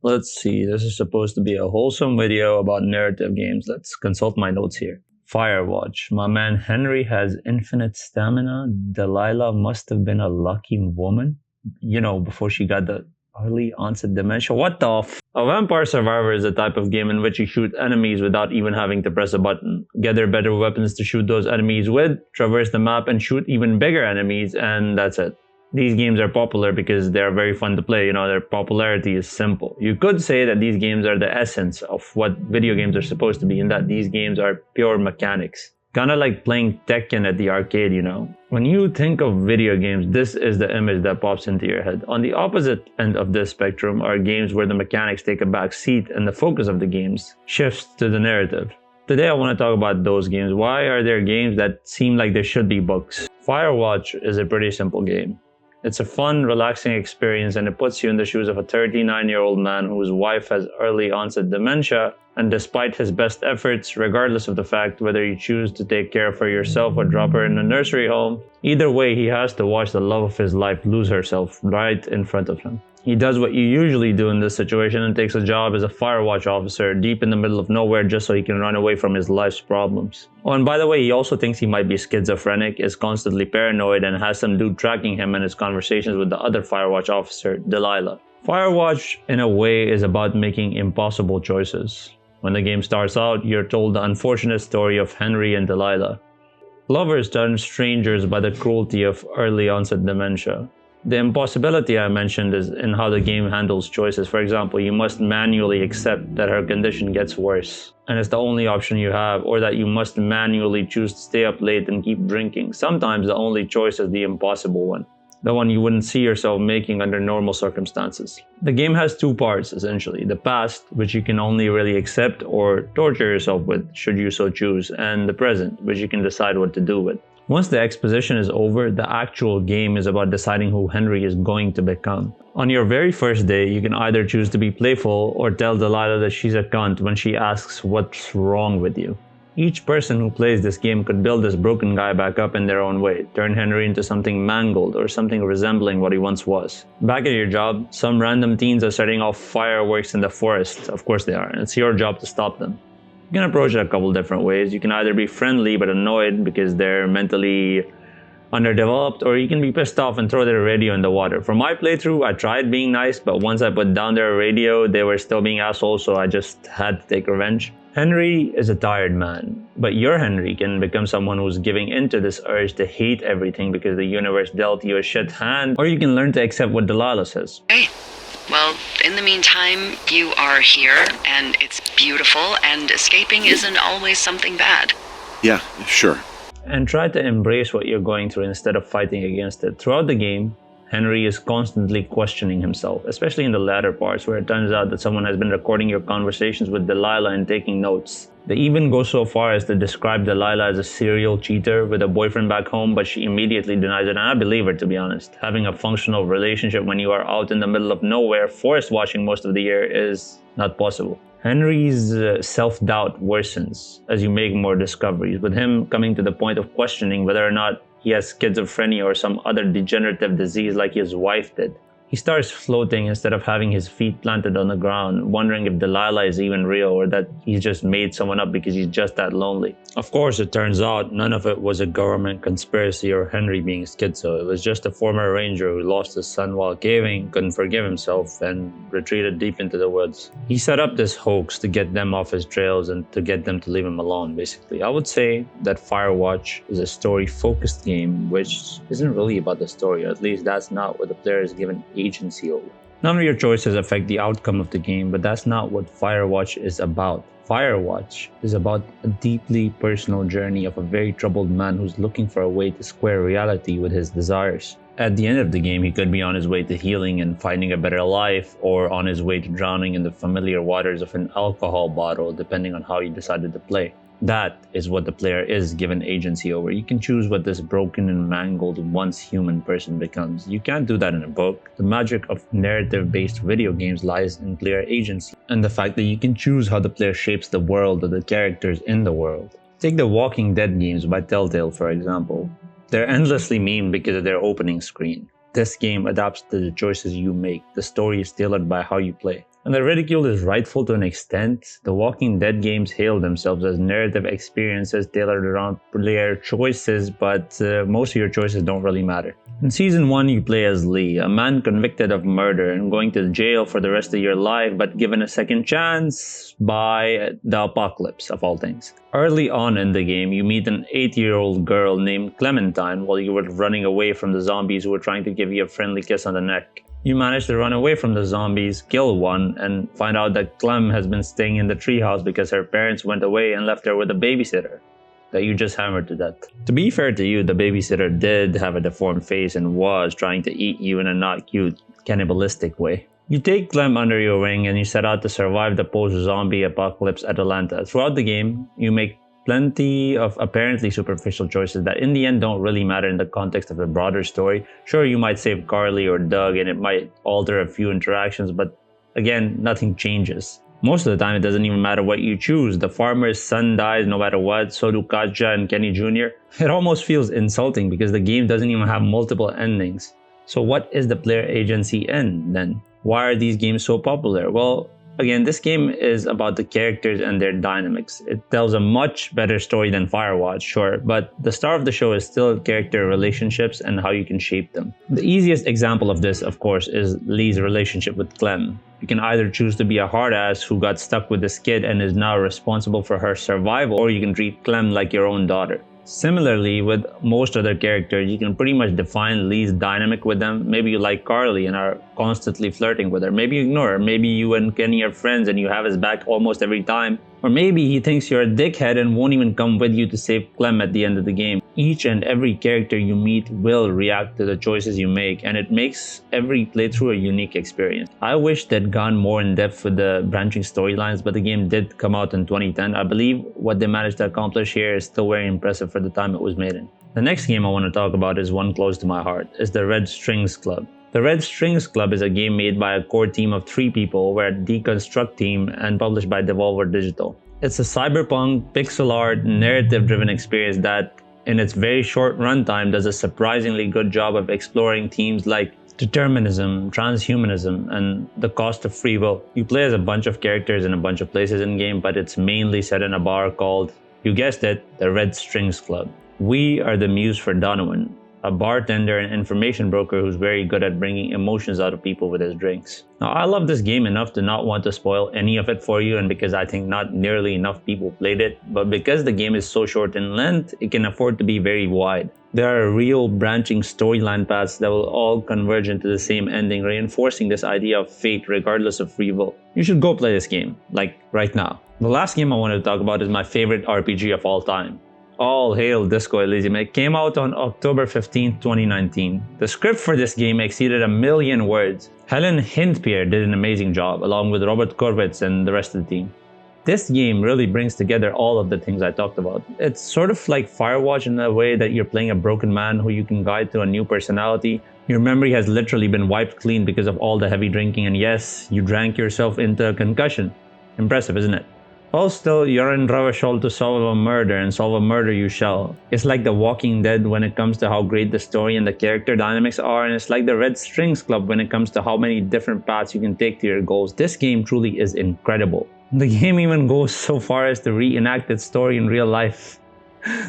Let's see, this is supposed to be a wholesome video about narrative games. Let's consult my notes here. Firewatch. My man Henry has infinite stamina. Delilah must have been a lucky woman. Before she got the early onset dementia. What the A Vampire Survivor is a type of game in which you shoot enemies without even having to press a button. Gather better weapons to shoot those enemies with, traverse the map and shoot even bigger enemies, and that's it. These games are popular because they are very fun to play. Their popularity is simple. You could say that these games are the essence of what video games are supposed to be, in that these games are pure mechanics. Kind of like playing Tekken at the arcade, When you think of video games, this is the image that pops into your head. On the opposite end of this spectrum are games where the mechanics take a back seat and the focus of the games shifts to the narrative. Today I want to talk about those games. Why are there games that seem like they should be books? Firewatch is a pretty simple game. It's a fun, relaxing experience, and it puts you in the shoes of a 39-year-old man whose wife has early onset dementia, and despite his best efforts, regardless of the fact whether you choose to take care of her yourself or drop her in a nursery home, either way he has to watch the love of his life lose herself right in front of him. He does what you usually do in this situation and takes a job as a firewatch officer deep in the middle of nowhere just so he can run away from his life's problems. Oh, and by the way, he also thinks he might be schizophrenic, is constantly paranoid, and has some dude tracking him in his conversations with the other firewatch officer, Delilah. Firewatch, in a way, is about making impossible choices. When the game starts out, you're told the unfortunate story of Henry and Delilah. Lovers turn strangers by the cruelty of early onset dementia. The impossibility I mentioned is in how the game handles choices. For example, you must manually accept that her condition gets worse, and it's the only option you have, or that you must manually choose to stay up late and keep drinking. Sometimes the only choice is the impossible one, the one you wouldn't see yourself making under normal circumstances. The game has two parts, essentially. The past, which you can only really accept or torture yourself with, should you so choose, and the present, which you can decide what to do with. Once the exposition is over, the actual game is about deciding who Henry is going to become. On your very first day, you can either choose to be playful or tell Delilah that she's a cunt when she asks what's wrong with you. Each person who plays this game could build this broken guy back up in their own way, turn Henry into something mangled or something resembling what he once was. Back at your job, some random teens are setting off fireworks in the forest. Of course they are, and it's your job to stop them. You can approach it a couple different ways. You can either be friendly but annoyed because they're mentally underdeveloped, or you can be pissed off and throw their radio in the water. For my playthrough, I tried being nice, but once I put down their radio, they were still being assholes, so I just had to take revenge. Henry is a tired man, but your Henry can become someone who's giving into this urge to hate everything because the universe dealt you a shit hand, or you can learn to accept what Delilah says. Hey. Well, in the meantime, you are here, and it's beautiful, and escaping isn't always something bad. Yeah, sure. And try to embrace what you're going through instead of fighting against it. Throughout the game, Henry is constantly questioning himself, especially in the latter parts where it turns out that someone has been recording your conversations with Delilah and taking notes. They even go so far as to describe Delilah as a serial cheater with a boyfriend back home, but she immediately denies it, and I believe her, to be honest. Having a functional relationship when you are out in the middle of nowhere, forest watching most of the year, is not possible. Henry's self-doubt worsens as you make more discoveries, with him coming to the point of questioning whether or not he has schizophrenia or some other degenerative disease like his wife did. He starts floating instead of having his feet planted on the ground, wondering if Delilah is even real or that he's just made someone up because he's just that lonely. Of course, it turns out none of it was a government conspiracy or Henry being schizo. It was just a former ranger who lost his son while caving, couldn't forgive himself, and retreated deep into the woods. He set up this hoax to get them off his trails and to get them to leave him alone, basically. I would say that Firewatch is a story-focused game which isn't really about the story, or at least that's not what the player is given agency over. None of your choices affect the outcome of the game, but that's not what Firewatch is about. Firewatch is about a deeply personal journey of a very troubled man who's looking for a way to square reality with his desires. At the end of the game, he could be on his way to healing and finding a better life, or on his way to drowning in the familiar waters of an alcohol bottle, depending on how you decided to play. That is what the player is given agency over. You can choose what this broken and mangled once human person becomes. You can't do that in a book. The magic of narrative-based video games lies in player agency, and the fact that you can choose how the player shapes the world or the characters in the world. Take the Walking Dead games by Telltale, for example. They're endlessly meme because of their opening screen. This game adapts to the choices you make. The story is tailored by how you play. And the ridicule is rightful to an extent. The Walking Dead games hail themselves as narrative experiences tailored around player choices, but most of your choices don't really matter. In Season 1, you play as Lee, a man convicted of murder and going to jail for the rest of your life, but given a second chance by the apocalypse, of all things. Early on in the game, you meet an 8-year-old girl named Clementine while you were running away from the zombies who were trying to give you a friendly kiss on the neck. You manage to run away from the zombies, kill one, and find out that Clem has been staying in the treehouse because her parents went away and left her with a babysitter that you just hammered to death. To be fair to you, the babysitter did have a deformed face and was trying to eat you in a not cute, cannibalistic way. You take Clem under your wing and you set out to survive the post-zombie apocalypse Atlanta. Throughout the game, you make plenty of apparently superficial choices that in the end don't really matter in the context of the broader story. Sure, you might save Carly or Doug and it might alter a few interactions, but again, nothing changes. Most of the time, it doesn't even matter what you choose. The farmer's son dies no matter what, so do Katja and Kenny Jr. It almost feels insulting because the game doesn't even have multiple endings. So what is the player agency in then? Why are these games so popular? Well, again, this game is about the characters and their dynamics. It tells a much better story than Firewatch, sure, but the star of the show is still character relationships and how you can shape them. The easiest example of this, of course, is Lee's relationship with Clem. You can either choose to be a hard ass who got stuck with this kid and is now responsible for her survival, or you can treat Clem like your own daughter. Similarly, with most other characters, you can pretty much define Lee's dynamic with them. Maybe you like Carly and are constantly flirting with her. Maybe you ignore her. Maybe you and Kenny are friends and you have his back almost every time. Or maybe he thinks you're a dickhead and won't even come with you to save Clem at the end of the game. Each and every character you meet will react to the choices you make, and it makes every playthrough a unique experience. I wish they'd gone more in depth with the branching storylines, but the game did come out in 2010. I believe what they managed to accomplish here is still very impressive for the time it was made in. The next game I want to talk about is one close to my heart. It's the Red Strings Club. The Red Strings Club is a game made by a core team of 3 people. We're a Deconstruct team and published by Devolver Digital. It's a cyberpunk, pixel art, narrative-driven experience that, in its very short runtime, does a surprisingly good job of exploring themes like determinism, transhumanism, and the cost of free will. You play as a bunch of characters in a bunch of places in-game, but it's mainly set in a bar called, you guessed it, the Red Strings Club. We are the muse for Donovan, a bartender and information broker who's very good at bringing emotions out of people with his drinks. Now, I love this game enough to not want to spoil any of it for you, and because I think not nearly enough people played it, but because the game is so short in length, it can afford to be very wide. There are real branching storyline paths that will all converge into the same ending, reinforcing this idea of fate regardless of free will. You should go play this game, like right now. The last game I wanted to talk about is my favorite RPG of all time. All hail Disco Elysium. It came out on October 15, 2019. The script for this game exceeded 1 million words. Helen Hintpierre did an amazing job, along with Robert Korvitz and the rest of the team. This game really brings together all of the things I talked about. It's sort of like Firewatch in a way that you're playing a broken man who you can guide to a new personality. Your memory has literally been wiped clean because of all the heavy drinking, and yes, you drank yourself into a concussion. Impressive, isn't it? Well, still, you're in Revachol to solve a murder, and solve a murder you shall. It's like The Walking Dead when it comes to how great the story and the character dynamics are, and it's like the Red Strings Club when it comes to how many different paths you can take to your goals. This game truly is incredible. The game even goes so far as to reenact its story in real life.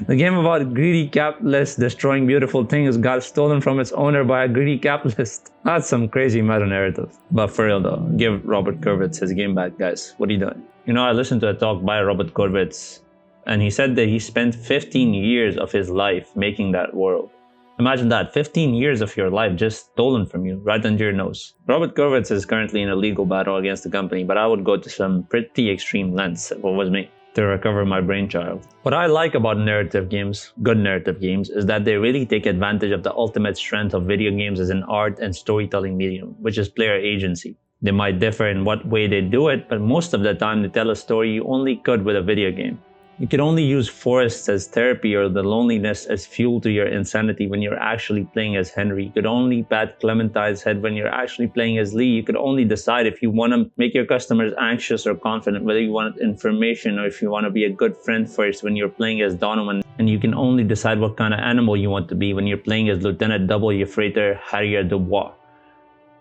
The game about greedy capitalists destroying beautiful things got stolen from its owner by a greedy capitalist. That's some crazy meta-narrative. But for real though, give Robert Korvitz his game back, guys. What are you doing? You know, I listened to a talk by Robert Korvitz, and he said that he spent 15 years of his life making that world. Imagine that, 15 years of your life just stolen from you, right under your nose. Robert Korvitz is currently in a legal battle against the company, but I would go to some pretty extreme lengths if it was me to recover my brainchild. What I like about narrative games, good narrative games, is that they really take advantage of the ultimate strength of video games as an art and storytelling medium, which is player agency. They might differ in what way they do it, but most of the time they tell a story you only could with a video game. You can only use forests as therapy or the loneliness as fuel to your insanity when you're actually playing as Henry. You could only pat Clementine's head when you're actually playing as Lee. You could only decide if you want to make your customers anxious or confident, whether you want information or if you want to be a good friend first when you're playing as Donovan. And you can only decide what kind of animal you want to be when you're playing as Lieutenant W. Freighter Harrier Dubois.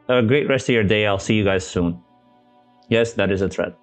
Have a great rest of your day. I'll see you guys soon. Yes, that is a threat.